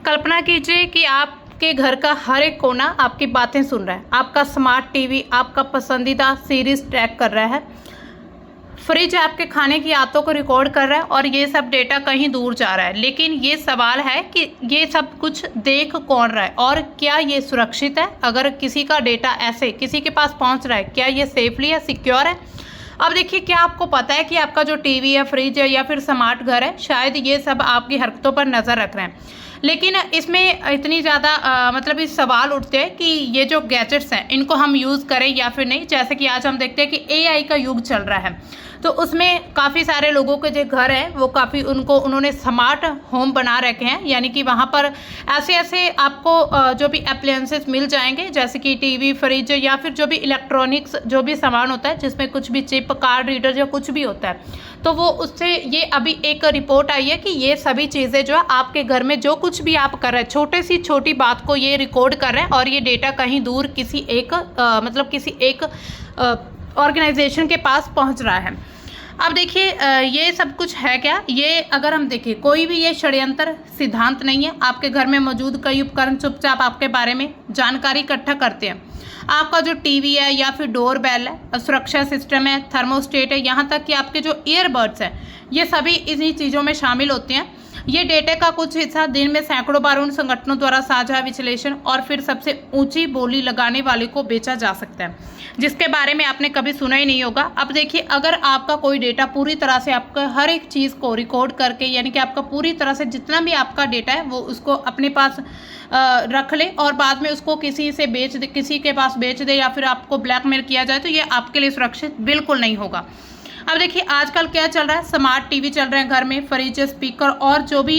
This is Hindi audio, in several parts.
कल्पना कीजिए कि आपके घर का हर एक कोना आपकी बातें सुन रहा है। आपका स्मार्ट टीवी आपका पसंदीदा सीरीज ट्रैक कर रहा है। फ्रिज आपके खाने की आदतों को रिकॉर्ड कर रहा है और ये सब डेटा कहीं दूर जा रहा है। लेकिन ये सवाल है कि ये सब कुछ देख कौन रहा है और क्या ये सुरक्षित है? अगर किसी का डेटा ऐसे किसी के पास पहुंच रहा है, क्या ये सेफली है, सिक्योर है? अब देखिए, क्या आपको पता है कि आपका जो टीवी है, फ्रिज है या फिर स्मार्ट घर है, शायद ये सब आपकी हरकतों पर नज़र रख रहे हैं। लेकिन इसमें इतनी ज़्यादा मतलब इस सवाल उठते हैं कि ये जो गैजेट्स हैं इनको हम यूज़ करें या फिर नहीं। जैसे कि आज हम देखते हैं कि एआई का युग चल रहा है, तो उसमें काफ़ी सारे लोगों के जो घर हैं वो काफ़ी उन्होंने स्मार्ट होम बना रखे हैं। यानी कि वहाँ पर ऐसे ऐसे आपको जो भी अप्लायंसेस मिल जाएंगे, जैसे कि टीवी, फ्रिज या फिर जो भी इलेक्ट्रॉनिक्स जो भी सामान होता है जिसमें कुछ भी चिप, कार्ड रीडर या कुछ भी होता है, तो वो उससे ये अभी एक रिपोर्ट आई है कि ये सभी चीज़ें जो है आपके घर में जो कुछ भी आप कर रहे हैं, छोटे सी छोटी बात को ये रिकॉर्ड कर रहे हैं और ये डेटा कहीं दूर किसी एक ऑर्गेनाइजेशन के पास पहुंच रहा है। अब देखिए, ये सब कुछ है क्या? ये अगर हम देखें, कोई भी ये षड्यंत्र सिद्धांत नहीं है। आपके घर में मौजूद कई उपकरण चुपचाप आपके बारे में जानकारी इकट्ठा करते हैं। आपका जो टीवी है या फिर डोरबेल है, सुरक्षा सिस्टम है, थर्मोस्टेट है, यहाँ तक कि आपके जो ईयरबड्स हैं, ये सभी इन्हीं चीज़ों में शामिल होते हैं। ये डेटा का कुछ हिस्सा दिन में सैकड़ों बार उन संगठनों द्वारा साझा, विश्लेषण और फिर सबसे ऊंची बोली लगाने वाले को बेचा जा सकता है, जिसके बारे में आपने कभी सुना ही नहीं होगा। अब देखिए, अगर आपका कोई डेटा पूरी तरह से आपका हर एक चीज़ को रिकॉर्ड करके, यानी कि आपका पूरी तरह से जितना भी आपका डेटा है वो उसको अपने पास रख ले और बाद में उसको किसी के पास बेच दे या फिर आपको ब्लैकमेल किया जाए, तो ये आपके लिए सुरक्षित बिल्कुल नहीं होगा। अब देखिए, आजकल क्या चल रहा है, स्मार्ट टीवी चल रहे हैं घर में, फ्रिज, स्पीकर और जो भी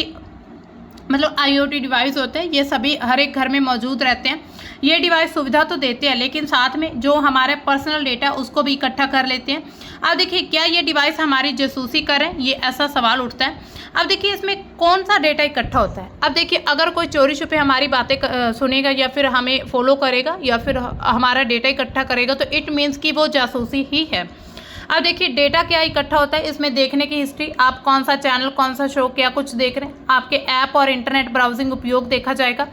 मतलब आईओटी डिवाइस होते हैं, ये सभी हर एक घर में मौजूद रहते हैं। ये डिवाइस सुविधा तो देते हैं, लेकिन साथ में जो हमारे पर्सनल डेटा उसको भी इकट्ठा कर लेते हैं। अब देखिए, क्या ये डिवाइस हमारी जासूसी करें? ये ऐसा सवाल उठता है। अब देखिए, इसमें कौन सा डेटा इकट्ठा होता है? अब देखिए, अगर कोई चोरी छुपे हमारी बातें सुनेगा या फिर हमें फॉलो करेगा या फिर हमारा डेटा इकट्ठा करेगा, तो इट मीन्स कि वो जासूसी ही है। अब देखिए, डेटा क्या इकट्ठा होता है, इसमें देखने की हिस्ट्री, आप कौन सा चैनल, कौन सा शो, क्या कुछ देख रहे हैं, आपके ऐप और इंटरनेट ब्राउजिंग उपयोग देखा जाएगा।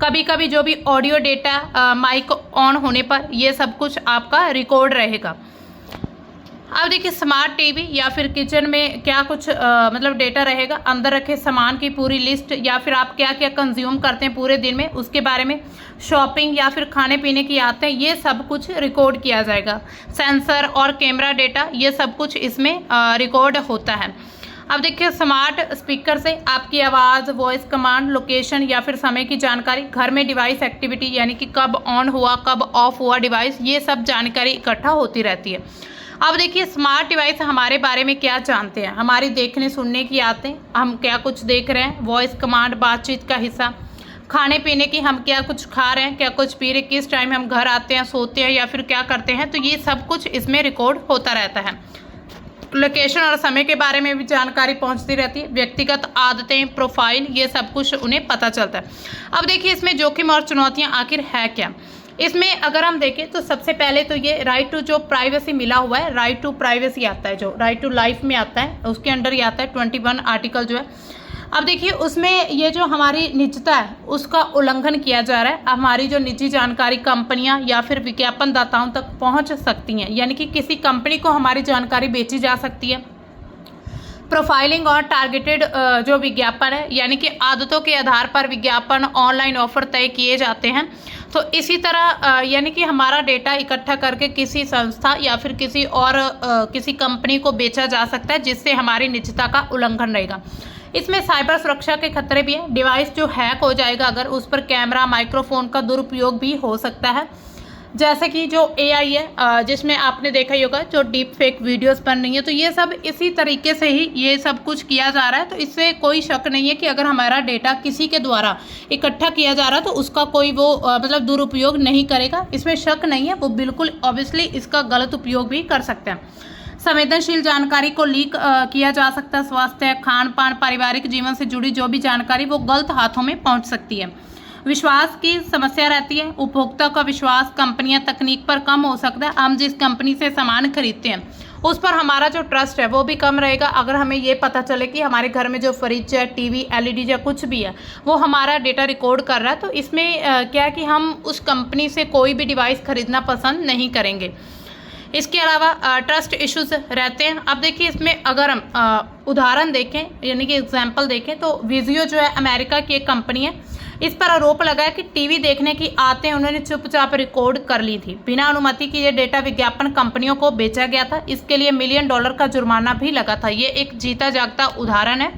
कभी कभी जो भी ऑडियो डेटा माइक ऑन होने पर ये सब कुछ आपका रिकॉर्ड रहेगा। अब देखिए, स्मार्ट टीवी या फिर किचन में क्या कुछ मतलब डेटा रहेगा, अंदर रखे सामान की पूरी लिस्ट या फिर आप क्या क्या कंज्यूम करते हैं पूरे दिन में उसके बारे में, शॉपिंग या फिर खाने पीने की आदतें, ये सब कुछ रिकॉर्ड किया जाएगा। सेंसर और कैमरा डेटा, ये सब कुछ इसमें रिकॉर्ड होता है। अब देखिए, स्मार्ट स्पीकर से आपकी आवाज़, वॉइस कमांड, लोकेशन या फिर समय की जानकारी, घर में डिवाइस एक्टिविटी यानी कि कब ऑन हुआ, कब ऑफ हुआ डिवाइस, ये सब जानकारी इकट्ठा होती रहती है। अब देखिए, स्मार्ट डिवाइस हमारे बारे में क्या जानते हैं, हमारी देखने सुनने की आदतें, हम क्या कुछ देख रहे हैं, वॉइस कमांड, बातचीत का हिस्सा, खाने पीने की, हम क्या कुछ खा रहे हैं, क्या कुछ पी रहे, किस टाइम हम घर आते हैं, सोते हैं या फिर क्या करते हैं, तो ये सब कुछ इसमें रिकॉर्ड होता रहता है। लोकेशन और समय के बारे में भी जानकारी पहुंचती रहती है। व्यक्तिगत आदतें, प्रोफाइल, ये सब कुछ उन्हें पता चलता है। अब देखिए, इसमें जोखिम और चुनौतियां आखिर है क्या? इसमें अगर हम देखें तो सबसे पहले तो ये राइट टू जो प्राइवेसी मिला हुआ है, राइट टू प्राइवेसी आता है, जो राइट टू लाइफ में आता है, उसके अंडर ही आता है 21 आर्टिकल जो है। अब देखिए, उसमें ये जो हमारी निजता है उसका उल्लंघन किया जा रहा है। हमारी जो निजी जानकारी कंपनियां या फिर विज्ञापनदाताओं तक पहुंच सकती हैं, यानी कि किसी कंपनी को हमारी जानकारी बेची जा सकती है। प्रोफाइलिंग और टारगेटेड जो विज्ञापन है, यानी कि आदतों के आधार पर विज्ञापन, ऑनलाइन ऑफर तय किए जाते हैं। तो इसी तरह यानी कि हमारा डेटा इकट्ठा करके किसी संस्था या फिर किसी कंपनी को बेचा जा सकता है, जिससे हमारी निजता का उल्लंघन रहेगा। इसमें साइबर सुरक्षा के खतरे भी हैं। डिवाइस जो हैक हो जाएगा, अगर उस पर कैमरा, माइक्रोफोन का दुरुपयोग भी हो सकता है। जैसे कि जो एआई है, जिसमें आपने देखा ही होगा जो डीप फेक वीडियोस बन रही है, तो ये सब इसी तरीके से ही ये सब कुछ किया जा रहा है। तो इससे कोई शक नहीं है कि अगर हमारा डेटा किसी के द्वारा इकट्ठा किया जा रहा है तो उसका कोई वो मतलब दुरुपयोग नहीं करेगा, इसमें शक नहीं है। वो बिल्कुल ऑब्वियसली इसका गलत उपयोग भी कर सकते हैं। संवेदनशील जानकारी को लीक किया जा सकता है। स्वास्थ्य, खान पान, पारिवारिक जीवन से जुड़ी जो भी जानकारी वो गलत हाथों में पहुंच सकती है। विश्वास की समस्या रहती है। उपभोक्ता का विश्वास कंपनियां, तकनीक पर कम हो सकता है। हम जिस कंपनी से सामान खरीदते हैं उस पर हमारा जो ट्रस्ट है वो भी कम रहेगा। अगर हमें ये पता चले कि हमारे घर में जो फ्रिज है, टीवी, एलईडी या कुछ भी है वो हमारा डेटा रिकॉर्ड कर रहा है, तो इसमें क्या है कि हम उस कंपनी से कोई भी डिवाइस खरीदना पसंद नहीं करेंगे। इसके अलावा ट्रस्ट इश्यूज रहते हैं। अब देखिए इसमें अगर हम उदाहरण देखें यानी कि एग्जांपल देखें तो विजियो जो है अमेरिका की एक कंपनी है, इस पर आरोप लगा है कि टीवी देखने की आदतें उन्होंने चुपचाप रिकॉर्ड कर ली थी। बिना अनुमति के ये डेटा विज्ञापन कंपनियों को बेचा गया था। इसके लिए $1 मिलियन का जुर्माना भी लगा था। ये एक जीता जागता उदाहरण है,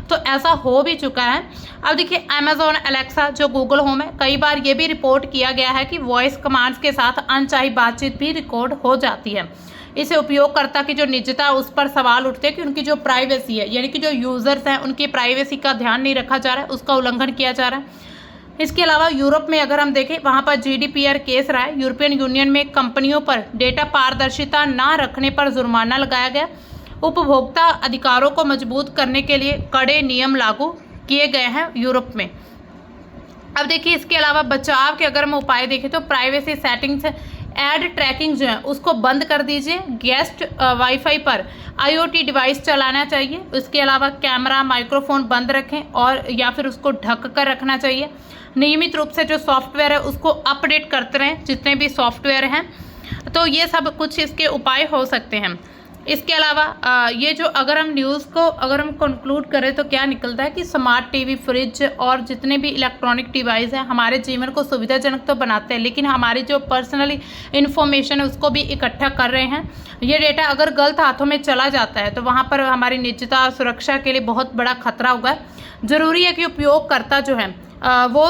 तो ऐसा हो भी चुका है। अब देखिए अमेजोन एलेक्सा जो गूगल होम है, कई बार ये भी रिपोर्ट किया गया है कि वॉइस कमांड्स के साथ अनचाही बातचीत भी रिकॉर्ड हो जाती है। इसे उपयोगकर्ता की जो निजता है उस पर सवाल उठते हैं कि उनकी जो प्राइवेसी है यानी कि जो यूजर्स हैं उनकी प्राइवेसी का ध्यान नहीं रखा जा रहा है, उसका उल्लंघन किया जा रहा है। इसके अलावा यूरोप में अगर हम देखें वहां पर GDPR केस रहा है। यूरोपियन यूनियन में कंपनियों पर डेटा पारदर्शिता न रखने पर जुर्माना लगाया गया। उपभोक्ता अधिकारों को मजबूत करने के लिए कड़े नियम लागू किए गए हैं यूरोप में। अब देखिए इसके अलावा बचाव के अगर हम उपाय देखें तो प्राइवेसी सेटिंग्स, एड ट्रैकिंग जो है उसको बंद कर दीजिए। गेस्ट वाईफाई पर IoT डिवाइस चलाना चाहिए। इसके अलावा कैमरा, माइक्रोफोन बंद रखें और या फिर उसको ढक कर रखना चाहिए। नियमित रूप से जो सॉफ्टवेयर है उसको अपडेट करते रहें, जितने भी सॉफ्टवेयर हैं। तो ये सब कुछ इसके उपाय हो सकते हैं। इसके अलावा ये जो अगर हम न्यूज़ को अगर हम कंक्लूड करें तो क्या निकलता है कि स्मार्ट टीवी, फ्रिज और जितने भी इलेक्ट्रॉनिक डिवाइस हैं हमारे जीवन को सुविधाजनक तो बनाते हैं, लेकिन हमारी जो पर्सनली इन्फॉर्मेशन है उसको भी इकट्ठा कर रहे हैं। ये डेटा अगर गलत हाथों में चला जाता है तो वहाँ पर हमारी निजता और सुरक्षा के लिए बहुत बड़ा खतरा होगा। ज़रूरी है कि उपयोगकर्ता जो है वो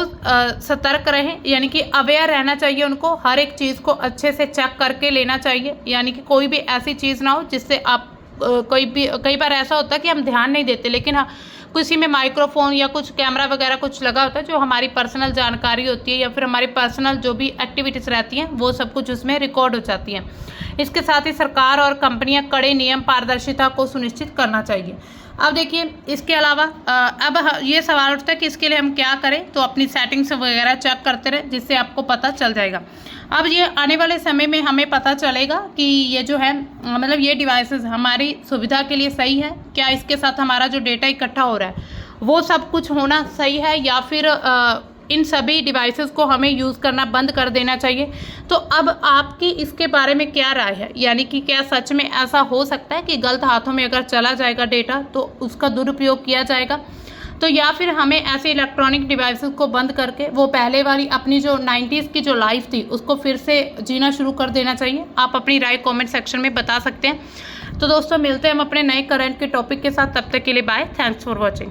सतर्क रहें, यानी कि अवेयर रहना चाहिए उनको। हर एक चीज़ को अच्छे से चेक करके लेना चाहिए, यानी कि कोई भी ऐसी चीज़ ना हो जिससे आप कई बार ऐसा होता है कि हम ध्यान नहीं देते, लेकिन हाँ किसी में माइक्रोफोन या कुछ कैमरा वगैरह कुछ लगा होता है जो हमारी पर्सनल जानकारी होती है या फिर हमारी पर्सनल जो भी एक्टिविटीज़ रहती हैं वो सब कुछ उसमें रिकॉर्ड हो जाती हैं। इसके साथ ही सरकार और कंपनियां कड़े नियम, पारदर्शिता को सुनिश्चित करना चाहिए। अब देखिए इसके अलावा अब ये सवाल उठता है कि इसके लिए हम क्या करें, तो अपनी सेटिंग्स वगैरह चेक करते रहें जिससे आपको पता चल जाएगा। अब ये आने वाले समय में हमें पता चलेगा कि ये जो है मतलब ये डिवाइसेस हमारी सुविधा के लिए सही है क्या, इसके साथ हमारा जो डेटा इकट्ठा हो रहा है वो सब कुछ होना सही है या फिर इन सभी डिवाइसेस को हमें यूज़ करना बंद कर देना चाहिए। तो अब आपकी इसके बारे में क्या राय है, यानी कि क्या सच में ऐसा हो सकता है कि गलत हाथों में अगर चला जाएगा डेटा तो उसका दुरुपयोग किया जाएगा, तो या फिर हमें ऐसे इलेक्ट्रॉनिक डिवाइसेस को बंद करके वो पहले वाली अपनी जो 90s की जो लाइफ थी उसको फिर से जीना शुरू कर देना चाहिए। आप अपनी राय कमेंट सेक्शन में बता सकते हैं। तो दोस्तों मिलते हैं हम अपने नए करंट के टॉपिक के साथ, तब तक के लिए बाय, थैंक्स फॉर वॉचिंग।